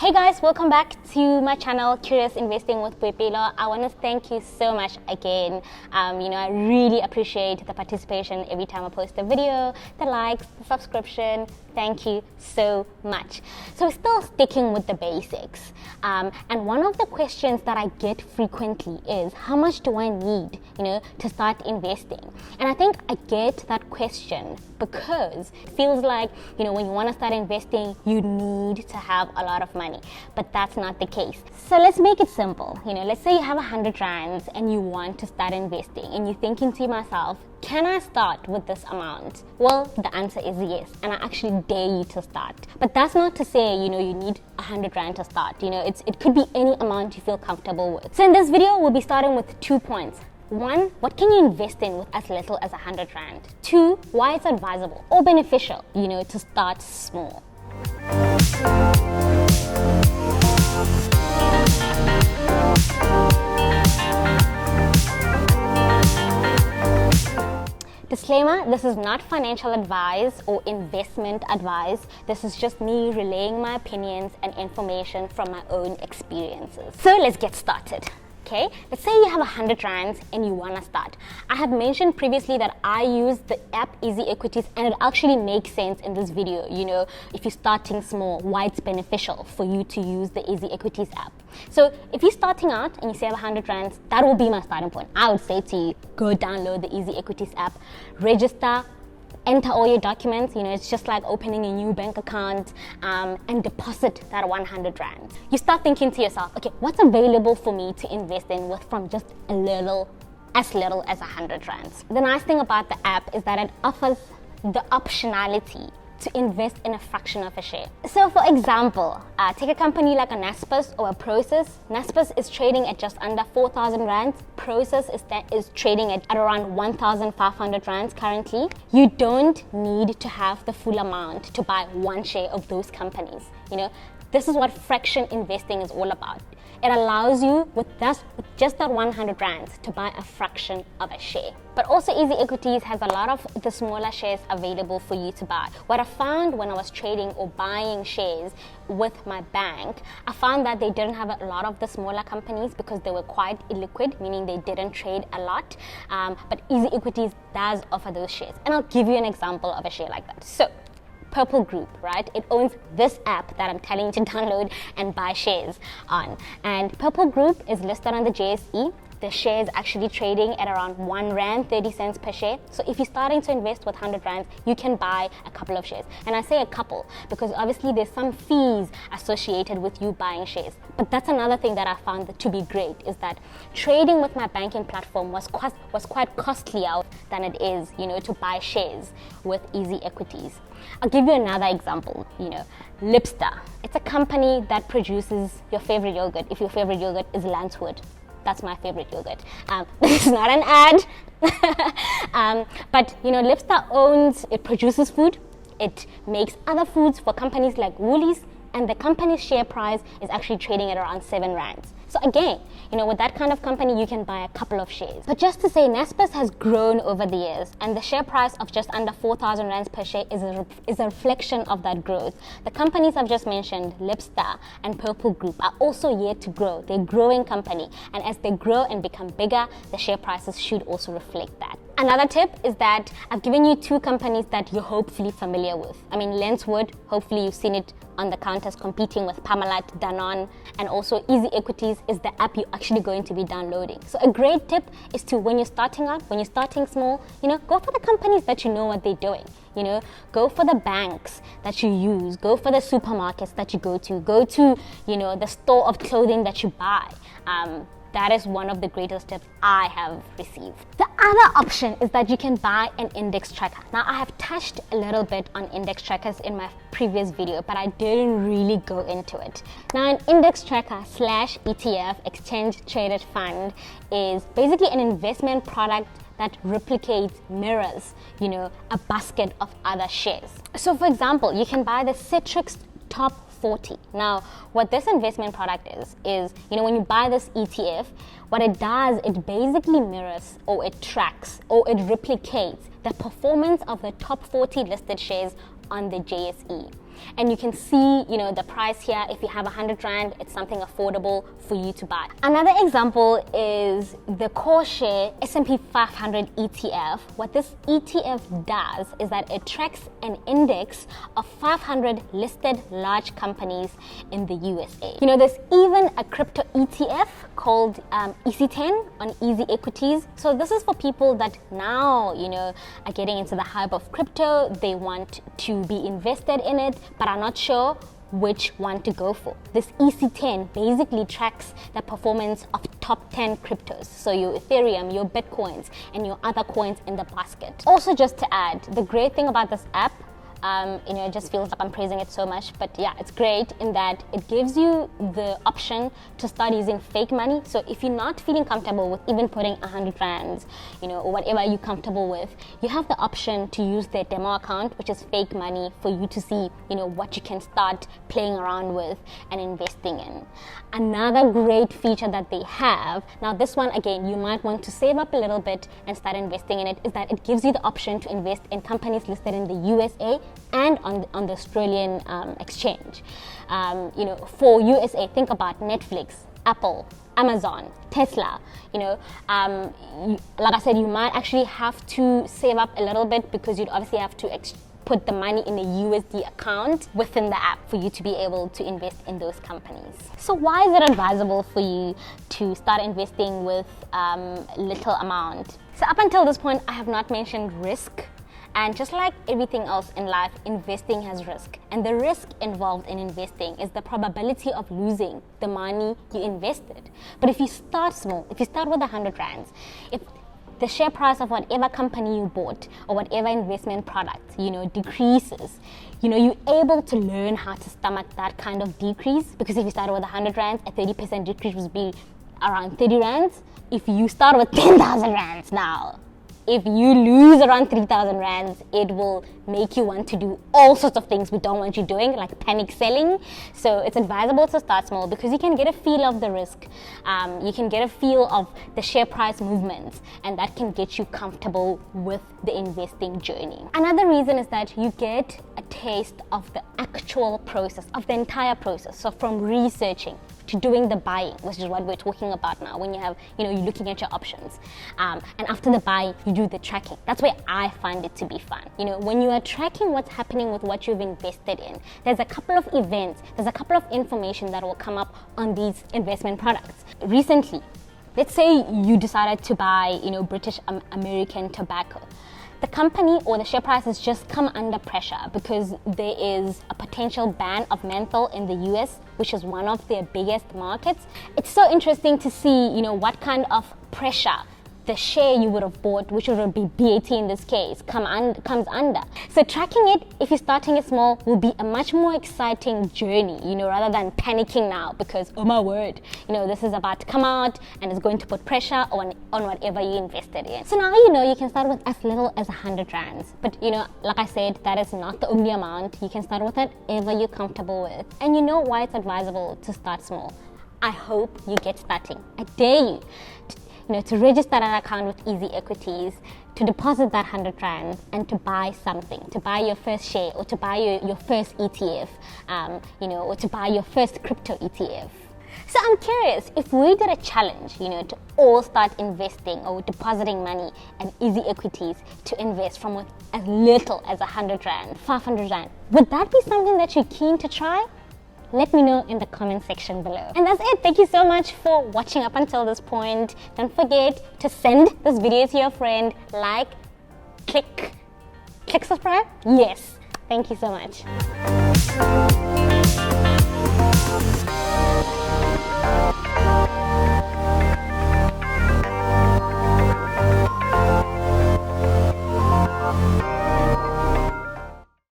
Hey guys, welcome back to my channel, Curious Investing with Boipelo. I want to thank you so much again. I really appreciate the participation every time I post a video, the likes, the subscription. Thank you so much. So we're still sticking with the basics. And one of the questions that I get frequently is, how much do I need, to start investing? And I think I get that question because it feels like, when you want to start investing, you need to have a lot of money. But that's not the case. So let's make it simple. Let's say you have 100 rands and you want to start investing, and you're thinking to yourself, can I start with this amount? Well, the answer is yes, and I actually dare you to start. But that's not to say, you need 100 rand to start. It could be any amount you feel comfortable with. So in this video, we'll be starting with 2 points. 1, what can you invest in with as little as 100 rand? 2, why it's advisable or beneficial, to start small. Disclaimer, this is not financial advice or investment advice. This is just me relaying my opinions and information from my own experiences. So let's get started. Okay, let's say you have 100 rands and you want to start. I have mentioned previously that I use the app Easy Equities, and it actually makes sense in this video, if you're starting small, why it's beneficial for you to use the Easy Equities app. So if you're starting out and you say 100 rands, that will be my starting point. I would say to you, go download the Easy Equities app, register, enter all your documents. It's just like opening a new bank account, and deposit that 100 rand. You start thinking to yourself, okay, what's available for me to invest in with from just as little as 100 rands? The nice thing about the app is that it offers the optionality to invest in a fraction of a share. So for example, take a company like a Naspers or a Prosus. Naspers is trading at just under 4,000 rands. Prosus is trading at around 1,500 rands currently. You don't need to have the full amount to buy one share of those companies. This is what fraction investing is all about. It allows you with just that 100 rands to buy a fraction of a share. But also Easy Equities has a lot of the smaller shares available for you to buy. What I found when I was trading or buying shares with my bank, I found that they didn't have a lot of the smaller companies because they were quite illiquid, meaning they didn't trade a lot. But Easy Equities does offer those shares. And I'll give you an example of a share like that. So Purple Group, right? It owns this app that I'm telling you to download and buy shares on. And Purple Group is listed on the JSE. The share is actually trading at around 1 rand 30 cents per share. So if you're starting to invest with 100 rands, you can buy a couple of shares. And I say a couple because obviously there's some fees associated with you buying shares. But that's another thing that I found to be great, is that trading with my banking platform was quite costlier than it is, to buy shares with Easy Equities. I'll give you another example, Lipster. It's a company that produces your favorite yogurt. If your favorite yogurt is Lancewood, that's my favorite yogurt. This is not an ad. But Lipster it produces food. It makes other foods for companies like Woolies, and the company's share price is actually trading at around 7 rands. So again, with that kind of company, you can buy a couple of shares. But just to say, Naspers has grown over the years, and the share price of just under 4,000 rands per share is a reflection of that growth. The companies I've just mentioned, Lipster and Purple Group, are also yet to grow. They're a growing company, and as they grow and become bigger, the share prices should also reflect that. Another tip is that I've given you 2 companies that you're hopefully familiar with. Lancewood, hopefully you've seen it on the counters competing with Parmalat, Danone, and also Easy Equities is the app you're actually going to be downloading. So a great tip is to, when you're starting out, when you're starting small, go for the companies that you know what they're doing. Go for the banks that you use, go for the supermarkets that you go to, the store of clothing that you buy. That is one of the greatest tips I have received. The other option is that you can buy an index tracker. Now, I have touched a little bit on index trackers in my previous video, but I didn't really go into it. Now, an index tracker / ETF, exchange traded fund, is basically an investment product that mirrors, a basket of other shares. So for example, you can buy the Citrix Top 40. Now, what this investment product is, when you buy this ETF, what it does, it basically mirrors, or it tracks, or it replicates the performance of the top 40 listed shares on the JSE. And you can see, the price here. If you have 100 Rand, it's something affordable for you to buy. Another example is the core share S&P 500 ETF. What this ETF does is that it tracks an index of 500 listed large companies in the USA. There's even a crypto ETF called EC10 on Easy Equities. So this is for people that now, are getting into the hype of crypto. They want to be invested in it, but are not sure which one to go for. This EC10 basically tracks the performance of top 10 cryptos. So your Ethereum, your Bitcoins, and your other coins in the basket. Also, just to add, the great thing about this app, it just feels like I'm praising it so much, but yeah, it's great in that it gives you the option to start using fake money. So if you're not feeling comfortable with even putting 100 Rands, or whatever you're comfortable with, you have the option to use their demo account, which is fake money, for you to see, what you can start playing around with and investing in. Another great feature that they have, now this one again, you might want to save up a little bit and start investing in it, is that it gives you the option to invest in companies listed in the USA and on the Australian exchange. For USA, think about Netflix, Apple, Amazon, Tesla. Like I said, you might actually have to save up a little bit because you'd obviously have to put the money in a USD account within the app for you to be able to invest in those companies. So why is it advisable for you to start investing with little amount? So up until this point, I have not mentioned risk. And just like everything else in life, investing has risk. And the risk involved in investing is the probability of losing the money you invested. But if you start small, if you start with 100 Rands, if the share price of whatever company you bought or whatever investment product, decreases, you're able to learn how to stomach that kind of decrease. Because if you started with 100 Rands, a 30% decrease would be around 30 Rands. If you start with 10,000 Rands now, if you lose around 3,000 Rands, it will make you want to do all sorts of things we don't want you doing, like panic selling. So it's advisable to start small because you can get a feel of the risk. You can get a feel of the share price movements, and that can get you comfortable with the investing journey. Another reason is that you get a taste of the actual process, of the entire process. So from researching to doing the buying, which is what we're talking about now, when you have, you're looking at your options. And after the buy, you do the tracking. That's where I find it to be fun. When you are tracking what's happening with what you've invested in, there's a couple of events, there's a couple of information that will come up on these investment products. Recently, let's say you decided to buy, British American tobacco. The company or the share price has just come under pressure because there is a potential ban of menthol in the US, which is one of their biggest markets. It's so interesting to see, what kind of pressure the share you would have bought, which would be BAT in this case, comes under. So tracking it, if you're starting it small, will be a much more exciting journey, rather than panicking now because, oh my word, this is about to come out and it's going to put pressure on whatever you invested in. So now you can start with as little as 100 Rands. But like I said, that is not the only amount. You can start with whatever you're comfortable with. And why it's advisable to start small. I hope you get starting. I dare you to register an account with Easy Equities, to deposit that 100 Rand and to buy something, to buy your first share or to buy your first ETF, or to buy your first crypto ETF. So I'm curious, if we did a challenge, to all start investing or depositing money at Easy Equities to invest from with as little as 100 Rand, 500 Rand, would that be something that you're keen to try? Let me know in the comment section below. And that's it. Thank you so much for watching up until this point. Don't forget to send this video to your friend, click subscribe. Yes. Thank you so much.